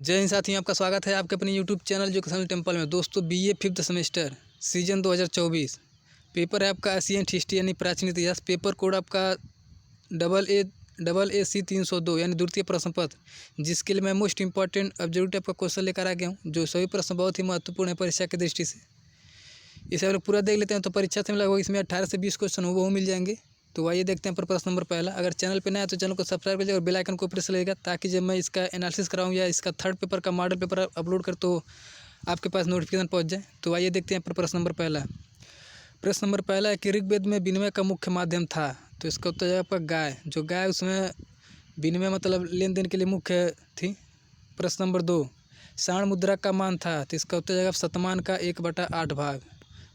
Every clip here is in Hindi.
जय हिंद साथियों, आपका स्वागत है आपके अपने यूट्यूब चैनल जो सन टेम्पल में। दोस्तों, BA fifth semester season 2024 paper है आपका एशियंट हिस्ट्री यानी प्राचीन इतिहास। पेपर कोड आपका डबल ए सी 302 यानी द्वितीय प्रश्न पत्र, जिसके लिए मैं मोस्ट इंपॉर्टेंट ऑब्जेक्टिव आपका क्वेश्चन लेकर आ गया हूँ, जो सभी प्रश्न बहुत ही महत्वपूर्ण है परीक्षा की दृष्टि से। इसे हम लोग पूरा देख लेते हैं तो परीक्षा से लगभग इसमें 18 से 20 क्वेश्चन वो मिल जाएंगे। तो आइए देखते हैं पर प्रश्न नंबर पहला। अगर चैनल पर नया है तो चैनल को सब्सक्राइब कीजिए और बेल आइकन को प्रेस करिएगा, ताकि जब मैं इसका एनालिसिस कराऊँ या इसका थर्ड पेपर का मॉडल पेपर अपलोड कर तो आपके पास नोटिफिकेशन पहुंच जाए। तो आइए देखते हैं पर प्रश्न नंबर पहला। प्रश्न नंबर पहला है कि ऋग्वेद में विनिमय का मुख्य माध्यम था। तो इसका उत्तर है आपका गाय। जो गाय उसमें विनिमय मतलब लेन देन के लिए मुख्य थी। प्रश्न नंबर 2, साण मुद्रा का मान था। तो इसका उत्तर है शतमान का 1/8 भाग।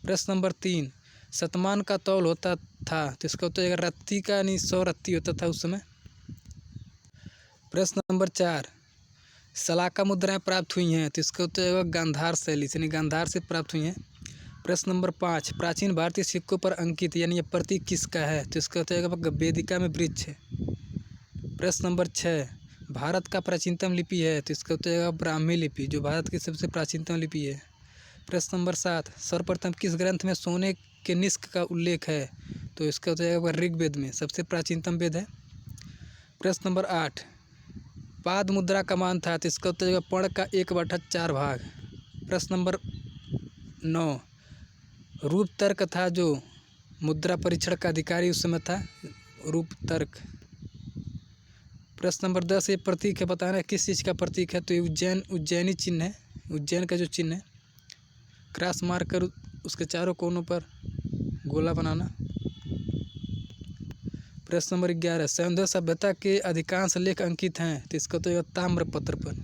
प्रश्न नंबर 3, शतमान का तौल होता था। तो इसका उत्तर है रत्ती का यानी 100 रत्ती होता था उस समय। प्रश्न नंबर 4, सलाका मुद्राएं प्राप्त हुई हैं। तो इसका उत्तर है गांधार शैली से यानी गांधार से प्राप्त हुई हैं। प्रश्न नंबर 5, प्राचीन भारतीय सिक्कों पर अंकित यानी ये प्रतीक किसका है। तो इसका उत्तर है वेदिका में वृक्ष है। प्रश्न नंबर 6, भारत का प्राचीनतम लिपि है। तो इसका उत्तर है ब्राह्मी लिपि, जो भारत की सबसे प्राचीनतम लिपि है। प्रश्न नंबर 7, सर्वप्रथम किस ग्रंथ में सोने के निष्क का उल्लेख है। तो इसका उत्तर है ऋग्वेद में, सबसे प्राचीनतम वेद है। प्रश्न नंबर 8, पाद मुद्रा का मान था। तो इसका उत्तर है पर्ण का 1/4 भाग। प्रश्न नंबर 9, रूप तर्क था जो मुद्रा परीक्षण का अधिकारी उस समय था, रूप तर्क। प्रश्न नंबर 10, ये प्रतीक है, बताना है किस चीज़ का प्रतीक है। तो ये उज्जैनी चिन्ह है, उज्जैन का जो चिन्ह है, क्रॉस मार कर उसके चारों कोनों पर गोला बनाना। प्रश्न नंबर 11, सिंधु सभ्यता के अधिकांश लेख अंकित हैं। तो इसका तो ताम्रपत्र पर।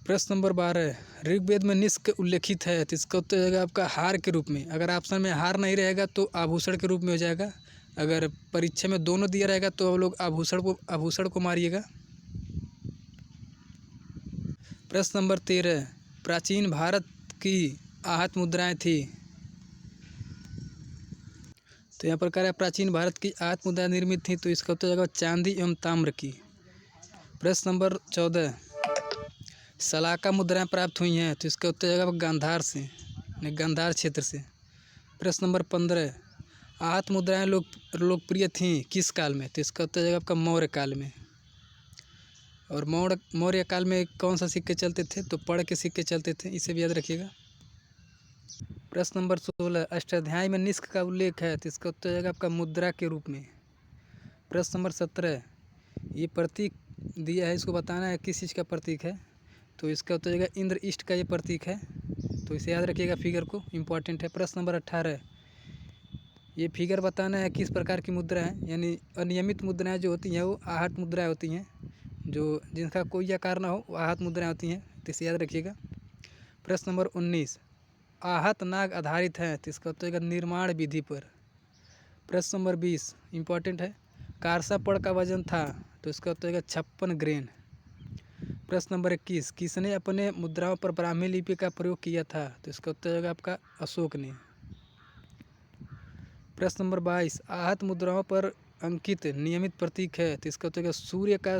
प्रश्न नंबर 12, ऋग्वेद में निष्क उल्लेखित है। तो इसका उत्तर जाएगा आपका हार के रूप में। अगर ऑप्शन में हार नहीं रहेगा तो आभूषण के रूप में हो जाएगा। अगर परीक्षा में दोनों दिया रहेगा तो आप लोग आभूषण को मारिएगा। प्रश्न नंबर 13, प्राचीन भारत की आहत मुद्राएं थी। तो यहाँ पर कह रहा है प्राचीन भारत की आहत मुद्राएं निर्मित थी। तो इसका उत्तर जाएगा चांदी एवं ताम्र की। प्रश्न नंबर 14, सलाका मुद्राएं प्राप्त हुई हैं। तो इसका उत्तर जाएगा गांधार से, गांधार क्षेत्र से। प्रश्न नंबर 15, आहत मुद्राएं लोकप्रिय थीं किस काल में। तो इसका उत्तर जाएगा आपका मौर्य काल में। और मौर्य काल में कौन सा सिक्के चलते थे। तो पर्ण के सिक्के चलते थे, इसे भी याद रखिएगा। प्रश्न नंबर 16, अष्टाध्यायी में निष्क का उल्लेख है। तो इसका उत्तर जाएगा आपका मुद्रा के रूप में। प्रश्न नंबर 17, ये प्रतीक दिया है, इसको बताना है किस चीज़ का प्रतीक है। तो इसका उत्तर जाएगा इंद्र इष्ट का ये प्रतीक है। तो इसे याद रखिएगा, फिगर को, इम्पॉर्टेंट है। प्रश्न नंबर 18, ये फिगर बताना है किस प्रकार की मुद्रा है। यानी अनियमित मुद्राएं जो होती हैं वो आहत मुद्राएं होती हैं, जो जिनका कोई आकार ना हो वो आहत मुद्राएं होती हैं। तो इसे याद रखिएगा। प्रश्न नंबर 19, आहत नाग आधारित है। तो इसका उत्तर निर्माण विधि पर। प्रश्न नंबर 20 इम्पॉर्टेंट है, कारसा पड़ का वजन था। तो इसका उत्तर 56 ग्रेन। प्रश्न नंबर 21, किसने अपने मुद्राओं पर ब्राह्मी लिपि का प्रयोग किया था। तो इसका उत्तर आपका अशोक ने। प्रश्न नंबर 22, आहत मुद्राओं पर अंकित नियमित प्रतीक है। तो इसका उत्तर सूर्य का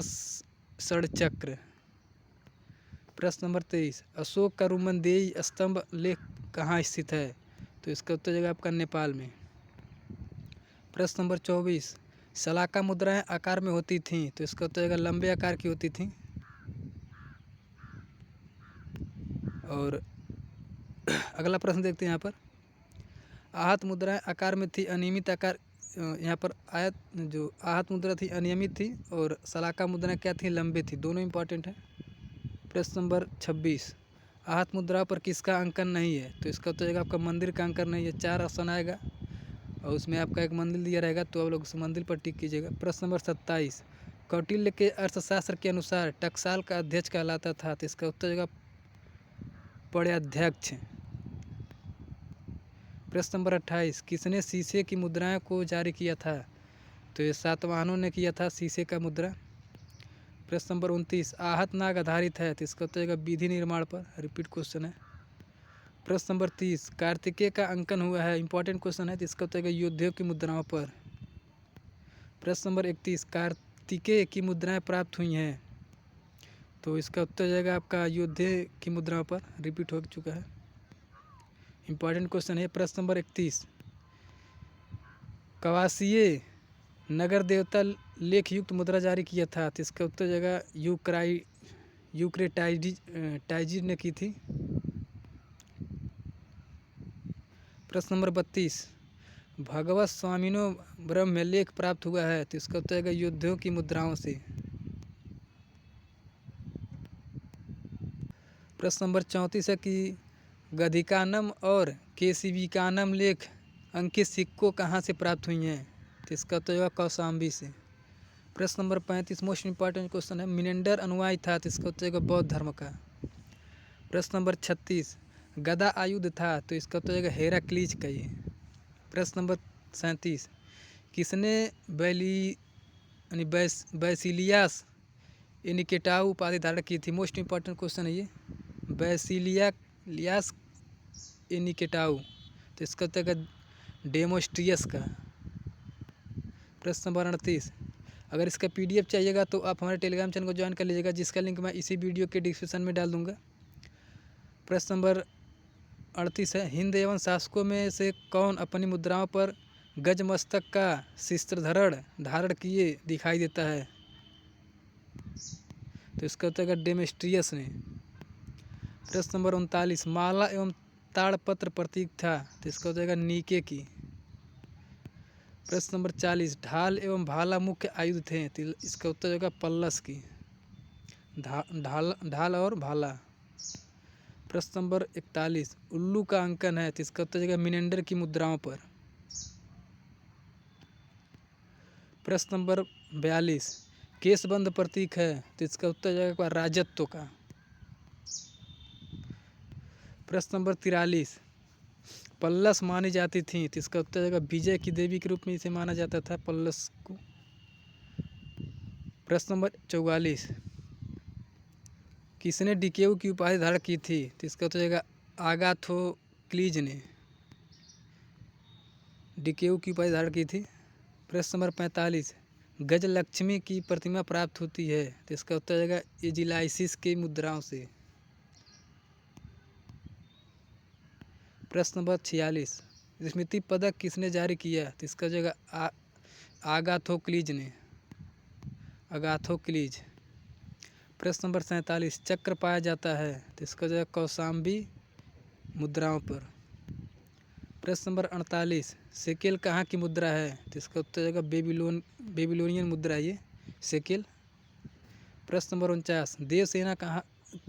षडचक्र। प्रश्न नंबर 23, अशोक का रुमनदेही स्तंभ लेख कहाँ स्थित है। तो इसका उत्तर जाएगा आपका नेपाल में। प्रश्न नंबर 24, सलाका मुद्राएं आकार में होती थीं। तो इसका उत्तर जाएगा लंबे आकार की होती थीं। और अगला प्रश्न देखते हैं यहाँ पर, आहत मुद्राएं आकार में थी, अनियमित आकार। यहाँ पर जो आहत मुद्रा थी अनियमित थी और सलाका मुद्राएं क्या थी, लंबे थी, दोनों इंपॉर्टेंट है। प्रश्न नंबर 26, आहत मुद्रा पर किसका अंकन नहीं है। तो इसका उत्तर आपका मंदिर का अंकन नहीं है। 4 ऑप्शन आएगा और उसमें आपका एक मंदिर दिया रहेगा, तो आप लोग उस मंदिर पर टिक कीजिएगा। प्रश्न नंबर 27, कौटिल्य के अर्थशास्त्र के अनुसार टकसाल का अध्यक्ष कहलाता था। तो इसका उत्तर पर्याध्यक्ष। प्रश्न नंबर 28, किसने शीशे की मुद्राएं को जारी किया था। तो ये सातवाहनों ने किया था शीशे का मुद्रा। प्रश्न नंबर 29, आहत नाग आधारित है। तो इसका उत्तर विधि निर्माण पर, रिपीट क्वेश्चन है। प्रश्न नंबर 30, कार्तिकेय का अंकन हुआ है, इंपॉर्टेंट क्वेश्चन है। तो इसका उत्तर योद्धियों की मुद्राओं पर। प्रश्न नंबर 31, कार्तिकेय की मुद्राएं प्राप्त हुई हैं, तो इसका उत्तर जाएगा आपका अयोध्या की मुद्राओं पर रिपीट हो चुका है। इम्पॉर्टेंट क्वेश्चन है प्रश्न नंबर 31, कवासीय नगर देवता लेख युक्त मुद्रा जारी किया था, तो इसका उत्तर जाएगा यूक्रेटाइजिस ने की थी। प्रश्न नंबर 32, भगवत स्वामिनो ब्रह्म लेख प्राप्त हुआ है, तो इसका उत्तर जाएगा योद्धियों की मुद्राओं से। प्रश्न नंबर 34 है कि गधिकानम और केशिविकानम लेख अंकित सिक्कों कहाँ से प्राप्त हुई हैं, तो इसका उत्तर होगा कौशाम्बी से। प्रश्न नंबर 35 मोस्ट इंपॉर्टेंट क्वेश्चन है, मिनेंडर अनुयायी था, तो इसका उत्तर होगा बौद्ध धर्म का। प्रश्न नंबर 36, गदा आयुध था, तो इसका उत्तर होगा हेराक्लीज का ये। प्रश्न नंबर 37, किसने बैसिलियास इनिकेटाऊ उपाधि धारण की थी, मोस्ट इंपॉर्टेंट क्वेश्चन है ये, बैसिलियास इनिकेटाऊ, तो इसका उत्तर होगा डेमोस्ट्रियस का। प्रश्न नंबर 38, अगर इसका PDF चाहिएगा तो आप हमारे टेलीग्राम चैनल को ज्वाइन कर लीजिएगा, जिसका लिंक मैं इसी वीडियो के डिस्क्रिप्शन में डाल दूंगा। प्रश्न नंबर 38 है, हिंद एवं शासकों में से कौन अपनी मुद्राओं पर गज मस्तक का शिस्त्रधरण धारण किए दिखाई देता है, तो इसका उत्तर है डेमेस्ट्रियस ने। प्रश्न नंबर 39, माला एवं ताड़पत्र प्रतीक था, तो इसका उत्तर है नीके की। प्रश्न नंबर 40, ढाल एवं भाला मुख्य आयुध थे, तो इसका उत्तर होगा पल्लस की। ढाल और भाला। प्रश्न नंबर 41, उल्लू का अंकन है, तो इसका उत्तर होगा मिनेंडर की मुद्राओं पर। प्रश्न नंबर 42, केशबंद प्रतीक है, तो इसका उत्तर जाएगा राजत्व का। प्रश्न नंबर 43, पल्लस मानी जाती थी, तो इसका उत्तर जाएगा विजय की देवी के रूप में इसे माना जाता था पल्लस को। प्रश्न नंबर 44, किसने डिकेऊ की उपाधि धारण की थी, तो इसका उत्तर जाएगा आगाथोक्लीज ने डिकेऊ की उपाधि धारण की थी। प्रश्न नंबर 45, गजलक्ष्मी की प्रतिमा प्राप्त होती है, तो इसका उत्तर जाएगा एजिलाइसिस की मुद्राओं से। प्रश्न नंबर 46, स्मृति पदक किसने जारी किया, तो इसका जगह आगाथोक्लीज ने। प्रश्न नंबर 47, चक्र पाया जाता है, तो इसका जगह कौशाम्बी मुद्राओं पर। प्रश्न नंबर 48, सेकेल कहाँ की मुद्रा है, तो इसका उत्तर जगह बेबीलोनियन मुद्रा है ये सेकेल। प्रश्न नंबर 49,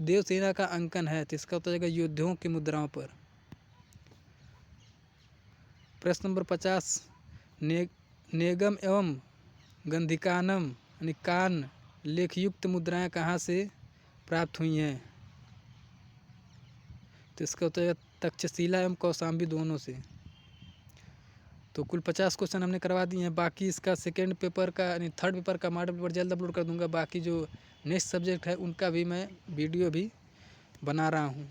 देवसेना का अंकन है, तो इसका उत्तर जगह योद्धियों की मुद्राओं पर। प्रश्न नंबर 50, नेगम एवं गंधिकानम यानी कान लेखयुक्त मुद्राएं कहाँ से प्राप्त हुई हैं, तो इसका उत्तर है तक्षशिला एवं कौशाम्बी दोनों से। तो कुल 50 क्वेश्चन हमने करवा दिए हैं। बाकी इसका सेकेंड पेपर का यानी थर्ड पेपर का मॉडल पेपर जल्द अपलोड कर दूंगा। बाकी जो नेक्स्ट सब्जेक्ट है उनका भी मैं वीडियो भी बना रहा हूँ।